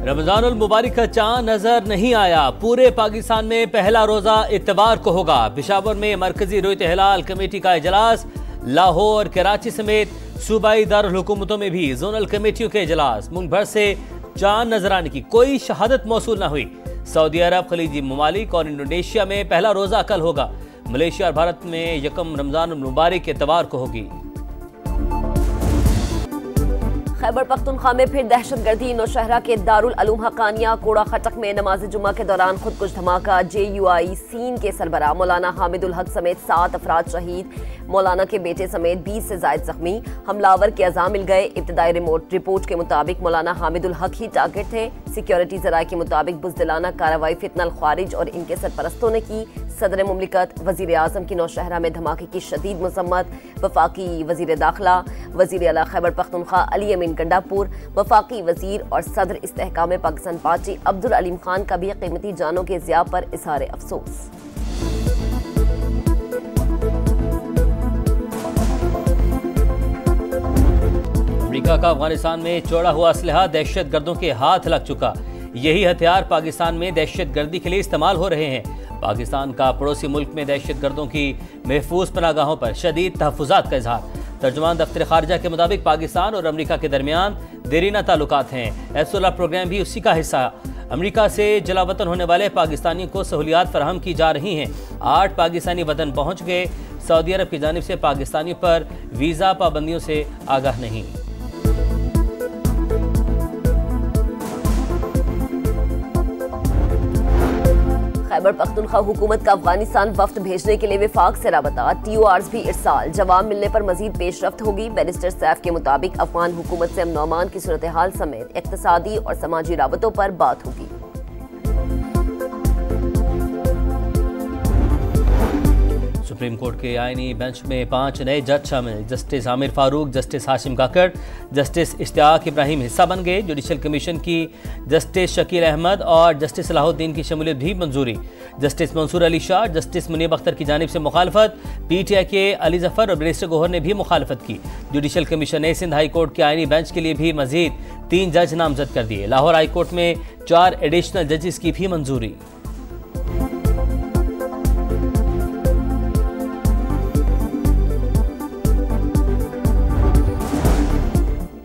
रमजानुल मुबारक का चांद नजर नहीं आया। पूरे पाकिस्तान में पहला रोजा इतवार को होगा। पेशावर में मरकजी रोयत हिलाल कमेटी का इजलास। लाहौर, कराची समेत सूबाई दारुल हुकूमतों में भी जोनल कमेटियों के इजलास। मुल्क भर से चांद नजर आने की कोई शहादत मौसूल न हुई। सऊदी अरब, खलीजी ममालिक और इंडोनेशिया में पहला रोजा कल होगा। मलेशिया और भारत में यकम रमजानुल मुबारक इतवार को होगी। खैबर पख्तूनख्वा में फिर दहशतगर्दी। नौशहरा के दारुल उलूम हक्कानिया कोड़ा खटक में नमाज जुम्मा के दौरान खुदकुश धमाका। JUI सीन के सरबराह मौलाना हामिदुल हक समेत 7 अफराद शहीद। मौलाना के बेटे समेत 20 से जायद जख्मी। हमलावर के अज़ा मिल गए। इब्तदाई रिपोर्ट के मुताबिक मौलाना हामिदुल हक ही टारगेट थे। सिक्योरिटी जराये के मुताबिक बुज़दिलाना कार्रवाई फितनल ख्वारिज और इनके सरपरस्तों ने की। सदर मुमलिकत वज़ीर आज़म की नौशहरा में धमाके की शदीद मज़म्मत। वफाकी वज़ीर दाखिला, वज़ीर आला खैबर पख्तूनख्वा अली अमीन गंडापुर, वफाकी वज़ीर और सदर इस्तेहकाम पाकिस्तान पार्टी अब्दुल अलीम खान का भी कीमती जानों के ज़िया पर इज़हार अफसोस। अमेरिका का अफगानिस्तान में चौड़ा हुआ असलहा दहशत गर्दों के हाथ लग चुका। यही हथियार पाकिस्तान में दहशत गर्दी के लिए इस्तेमाल हो रहे हैं। पाकिस्तान का पड़ोसी मुल्क में दहशत गर्दों की महफूज पनागाहों पर शदीद तहफ़्फ़ुज़ात का इजहार। तर्जुमान दफ्तर खारजा के मुताबिक पाकिस्तान और अमेरिका के दरमियान देरीना ताल्लुकात हैं। एसोला प्रोग्राम भी उसी का हिस्सा। अमेरिका से जलावतन होने वाले पाकिस्तानियों को सहूलियात फराहम की जा रही हैं। 8 पाकिस्तानी वतन पहुँच गए। सऊदी अरब की जानिब से पाकिस्तानियों पर वीज़ा पाबंदियों से आगाह नहीं। खैबर पख्तूनख्वा हुकूमत का अफगानिस्तान वफ्द भेजने के लिए विफाक से राबता। TORs भी इरसाल। जवाब मिलने पर मजीद पेशरफ्त होगी। बैरिस्टर सैफ के मुताबिक अफगान हुकूमत से अमन अमान की सूरत हाल समेत इक्तिसादी और समाजी राबतों पर बात होगी। सुप्रीम कोर्ट के आईनी बेंच में 5 नए जज शामिल। जस्टिस आमिर फारूक, जस्टिस हाशिम काकड़, जस्टिस इश्तियाक इब्राहिम हिस्सा बन गए। जुडिशल कमीशन की जस्टिस शकील अहमद और जस्टिस सलाहुद्दीन की शमूलियत भी मंजूरी। जस्टिस मंसूर अली शाह, जस्टिस मुनीब अख्तर की जानिब से मुखालफत। PTI के अली जफर और बैरिस्टर गोहर ने भी मुखालफत की। जुडिशल कमीशन ने सिंध हाई कोर्ट के आईनी बेंच के लिए भी मजीद 3 जज नामजद कर दिए। लाहौर हाई कोर्ट में 4 एडिशनल जजेस की भी मंजूरी।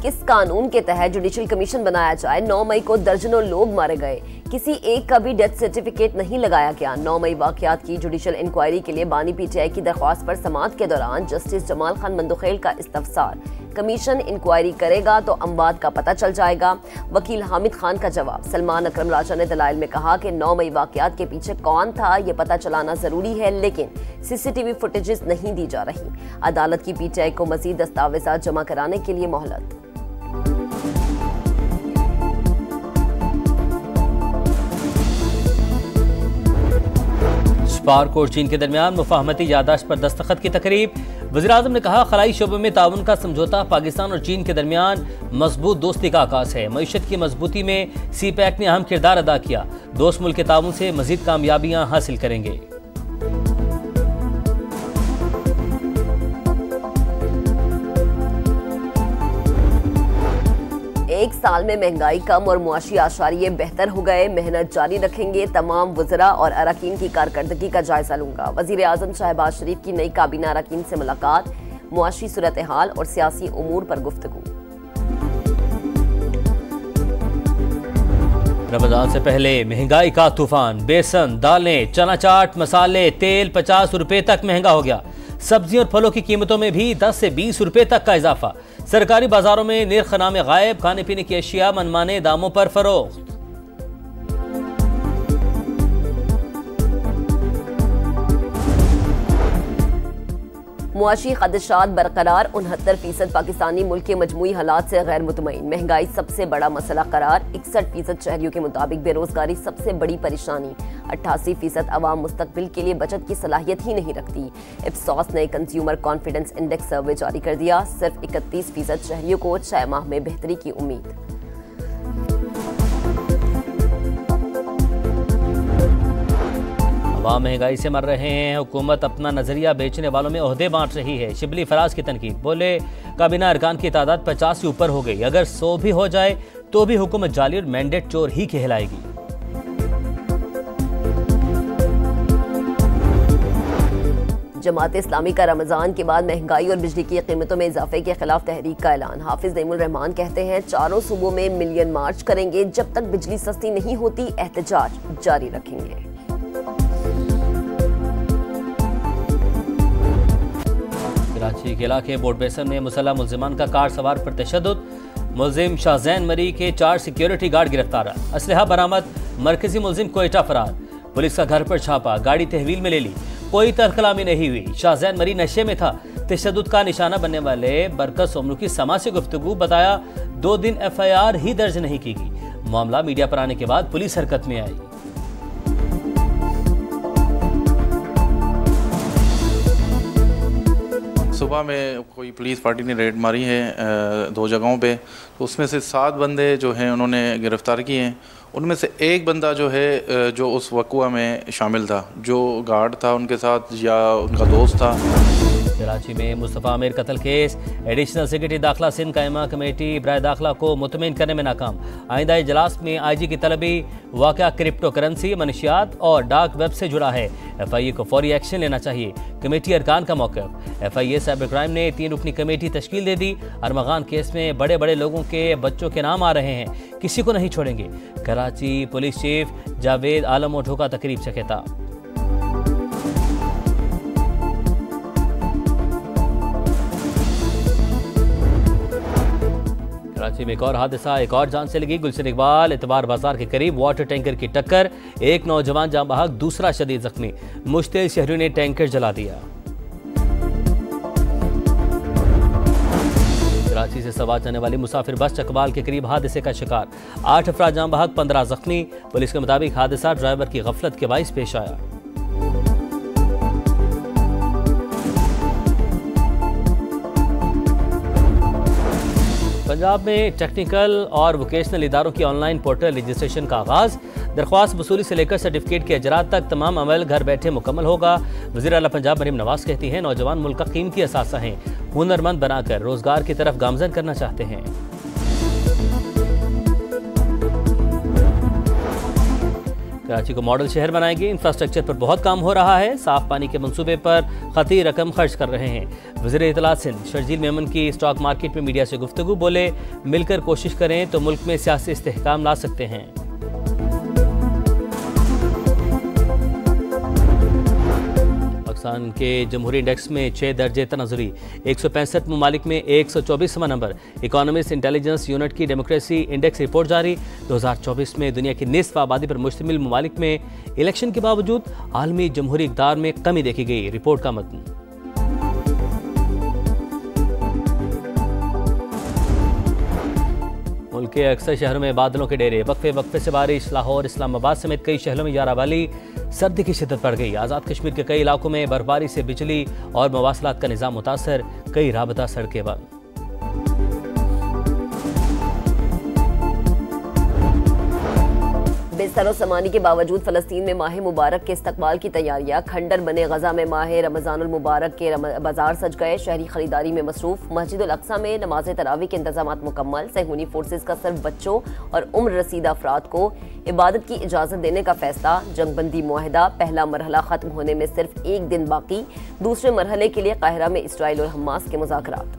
किस कानून के तहत जुडिशल कमीशन बनाया जाए? 9 मई को दर्जनों लोग मारे गए। किसी एक का भी डेथ सर्टिफिकेट नहीं लगाया गया। 9 मई वाकयात की जुडिशल इंक्वायरी के लिए बानी PTI की दरख्वास्त पर समाअत के दौरान जस्टिस जमाल खान मंदुखेल का इस्तफसार। कमीशन इंक्वायरी करेगा तो अमवात का पता चल जाएगा। वकील हामिद खान का जवाब। सलमान अकरम राजा ने दलाइल में कहा कि 9 मई वाकयात के पीछे कौन था ये पता चलाना जरूरी है, लेकिन CCTV फुटेजेस नहीं दी जा रही। अदालत की PTI को मजीद दस्तावेजात जमा कराने के लिए मोहलत। पाक और चीन के दरमियान मुफाहमती यादाश्त पर दस्तखत की तकरीब। वज़ीर-ए-आज़म ने कहा खलाई शोबे में ताउन का समझौता पाकिस्तान और चीन के दरमियान मजबूत दोस्ती का आगाज है। मईशत की मजबूती में CPEC ने अहम किरदार अदा किया। दोस्त मुल्क के ताउन से मजीद कामयाबियां हासिल करेंगे। एक साल में महंगाई कम और मुआशी आशारिये बेहतर हो गए। मेहनत जारी रखेंगे। तमाम वज़रा और अरकान की कारकर्दगी का जायजा लूंगा। वज़ीर आज़म शहबाज शरीफ की नई काबीना अरकान से मुलाकात। मुआशी सूरत हाल और सियासी उमूर पर गुफ्तगू। रमजान से पहले महंगाई का तूफान। बेसन, दालें, चना चाट, मसाले, तेल 50 रुपए तक महंगा हो गया। सब्जियों और फलों की कीमतों में भी 10 से 20 रुपए तक का इजाफा। सरकारी बाजारों में निर्खनामे गायब। खाने पीने की अशिया मनमाने दामों पर फरोख्त। मुआशी खदशात बरकरार। 69% पाकिस्तानी मुल्क के मजमूई हालात से गैर मुतमईन। महंगाई सबसे बड़ा मसला करार। 61% शहरियों के मुताबिक बेरोजगारी सबसे बड़ी परेशानी। 88% अवाम मुस्तकबिल के लिए बचत की सलाहियत ही नहीं रखती। इप्सॉस ने कंज्यूमर कॉन्फिडेंस इंडेक्स सर्वे जारी कर दिया। सिर्फ 31% शहरियों को 6 माह में बेहतरी की उम्मीद। आवाम महंगाई से मर रहे हैं, हुकूमत अपना नजरिया बेचने वालों में ओहदे बांट रही है। शिबली फराज की तनकीद, बोले काबीना अरकान की तादाद 50 से ऊपर हो गई, अगर 100 भी हो जाए तो भी हुकूमत जाली और मैंडेट चोर ही कहलाएगी। जमात इस्लामी का रमजान के बाद महंगाई और बिजली की कीमतों में इजाफे के खिलाफ तहरीक का ऐलान। हाफिज नईमुल रहमान कहते हैं, चारों सूबों में मिलियन मार्च करेंगे, जब तक बिजली सस्ती नहीं होती एहतजाज जारी रखेंगे। कराची के इलाके बोर्ड बेसन में मुसल्लह मुल्जिमान का कार सवार पर तशद्दुद, मुल्जिम शाहजैन मरी के 4 सिक्योरिटी गार्ड गिरफ्तार, असलहा बरामद, मरकजी मुल्जिम कोयटा फरार, पुलिस का घर पर छापा, गाड़ी तहवील में ले ली, कोई तरकलामी नहीं हुई। शाहजैन मरी नशे में था, तशद्दुद का निशाना बनने वाले बरकत सोमरू की समा से गुफ्तगू, बताया 2 दिन FIR ही दर्ज नहीं की गई। मामला मीडिया पर आने के बाद पुलिस हरकत में आई। सुबह में कोई पुलिस पार्टी ने रेड मारी है 2 जगहों पे, तो उसमें से 7 बंदे जो हैं उन्होंने गिरफ़्तार किए हैं। उनमें से एक बंदा जो है जो उस वक़्वा में शामिल था, जो गार्ड था उनके साथ या उनका दोस्त था। कराची में मुस्तफ़ा आमिर कत्ल केस, एडिशनल सेक्रेटरी दाखिला सिंध कायमा कमेटी बराए दाखिला को मुतमईन करने में नाकाम। आइंदा इजलास में IG की तलबी, वाक़या क्रिप्टो करेंसी, मनशियात और डार्क वेब से जुड़ा है, FIA को फौरी एक्शन लेना चाहिए। कमेटी अरकान का मौक़िफ़, FIA साइबर क्राइम ने 3 रुकनी कमेटी तश्कील दे दी। अरमगान केस में बड़े बड़े लोगों के बच्चों के नाम आ रहे हैं, किसी को नहीं छोड़ेंगे। कराची पुलिस चीफ जावेद आलम ओठो का तकरीब से खिताब। कराची में एक और हादसा, एक और जान से लगी। गुलशन इकबाल इतवार बाजार के करीब वाटर टैंकर की टक्कर, एक नौजवान जान बहक, दूसरा शदीद जख्मी। मुश्तिल शहरियों ने टैंकर जला दिया। कराची से सवार जाने वाली मुसाफिर बस चकवाल के करीब हादसे का शिकार, 8 अफराद जान बहक, 15 जख्मी। पुलिस के मुताबिक हादसा ड्राइवर की गफलत के बाइस पेश आया। पंजाब में टेक्निकल और वोकेशनल इदारों की ऑनलाइन पोर्टल रजिस्ट्रेशन का आगाज, दरख्वास्त वसूली से लेकर सर्टिफिकेट के अजरात तक तमाम अमल घर बैठे मुकम्मल होगा। वज़ीर आला पंजाब मरीम नवाज कहती हैं, नौजवान मुल्क का कीमती असासा हैं, हुनरमंद बनाकर रोजगार की तरफ गामजन करना चाहते हैं। कराची को मॉडल शहर बनाएंगे, इंफ्रास्ट्रक्चर पर बहुत काम हो रहा है, साफ पानी के मंसूबे पर खती रकम खर्च कर रहे हैं। वज़ीर इत्तलात सिंध शर्जील मेमन की स्टॉक मार्केट में मीडिया से गुफ्तगू, बोले मिलकर कोशिश करें तो मुल्क में सियासी इस्तेहकाम ला सकते हैं। पाकिस्तान के जमहूरी इंडेक्स में 6 दर्जे तनाजुरी, 165 ममालिक में 124वां नंबर। इकोनॉमिस्ट इंटेलिजेंस यूनिट की डेमोक्रेसी इंडेक्स रिपोर्ट जारी, 2024 में दुनिया की निस्फ आबादी पर मुश्तमिल ममालिक में इलेक्शन के बावजूद आलमी जमहूरी इक़्तिदार में कमी देखी गई। रिपोर्ट का मतन। मुल्क के अक्सर शहरों में बादलों के डेरे, वक्फे वक्फे से बारिश। लाहौर, इस्लामाबाद समेत कई शहरों में यारावाली, सर्दी की शिद्दत बढ़ गई। आज़ाद कश्मीर के कई इलाकों में बर्फबारी से बिजली और मवासलात का निज़ाम मुतासर, कई राबता सड़कें बंद। बेसरो समानी के बावजूद फ़लस्तीन में माह मुबारक के इस्तकबाल की तैयारियां, खंडर बने गजा में माह रमज़ानुल मुबारक के बाजार सज गए। शहरी खरीदारी में मसरूफ। मस्जिद उल अक्सा में नमाज तरावी के इंतजामात मुकम्मल। सहूनी फोर्सेज का सिर्फ बच्चों और उम्र रसीदा अफराद को इबादत की इजाज़त देने का फैसला। जंगबंदी मुआहदा, पहला मरहला ख़त्म होने में सिर्फ 1 दिन बाकी। दूसरे मरहले के लिए काहिरा में इसराइल और हमास के मुज़ाकरात।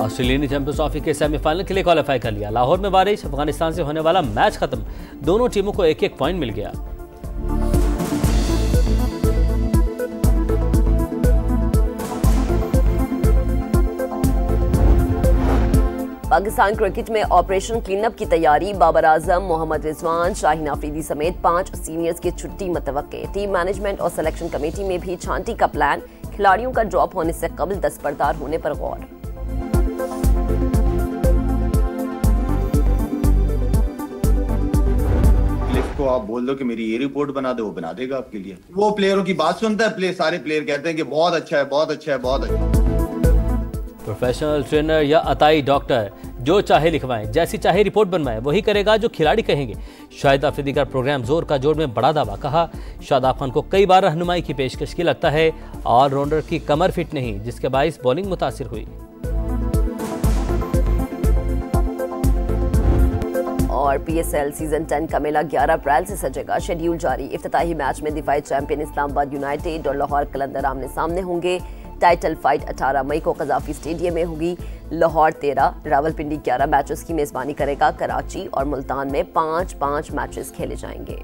ऑस्ट्रेलियाई चैंपियंस ट्रॉफी के सेमीफाइनल के लिए क्वालिफाई कर लिया। लाहौर में बारिश, अफगानिस्तान से होने वाला मैच खत्म, दोनों टीमों को 1-1 पॉइंट मिल गया। पाकिस्तान क्रिकेट में ऑपरेशन क्लीनअप की तैयारी। बाबर आजम, मोहम्मद रिजवान, शाहीन आफरीदी समेत 5 सीनियर्स की छुट्टी मुतवक्के। टीम मैनेजमेंट और सिलेक्शन कमेटी में भी छांटी का प्लान। खिलाड़ियों का ड्रॉप होने से कबल दस्तबरदार होने पर गौर। को आप बोल दो कि मेरी ये रिपोर्ट बना दो, वो बना देगा आपके लिए। वो प्लेयरों की बात सुनता है, सारे प्लेयर कहते हैं कि बहुत अच्छा है, बहुत अच्छा है, बहुत अच्छा है। प्रोफेशनल ट्रेनर या अताई डॉक्टर, जो चाहे लिखवाएं, जैसी चाहे रिपोर्ट बनवाएं, वही करेगा जो खिलाड़ी कहेंगे। शाहिद अफरीदी का प्रोग्राम जोर का जोर में बड़ा दावा, कहा शादाब खान को कई बार रहनुमाई की पेशकश की, लगता है ऑलराउंडर की कमर फिट नहीं, जिसके बाइस बॉलिंग मुतासिर हुई। और PSL सीजन 10 का मेला 11 अप्रैल से सजेगा, शेड्यूल जारी। इफ्तिताही मैच में दिफाई चैंपियन इस्लामाबाद यूनाइटेड और लाहौर कलंदर आमने सामने होंगे। टाइटल फाइट 18 मई को कजाफी स्टेडियम में होगी। लाहौर 13, रावलपिंडी 11 मैचेस की मेजबानी करेगा। कराची और मुल्तान में 5-5 मैचेस खेले जाएंगे।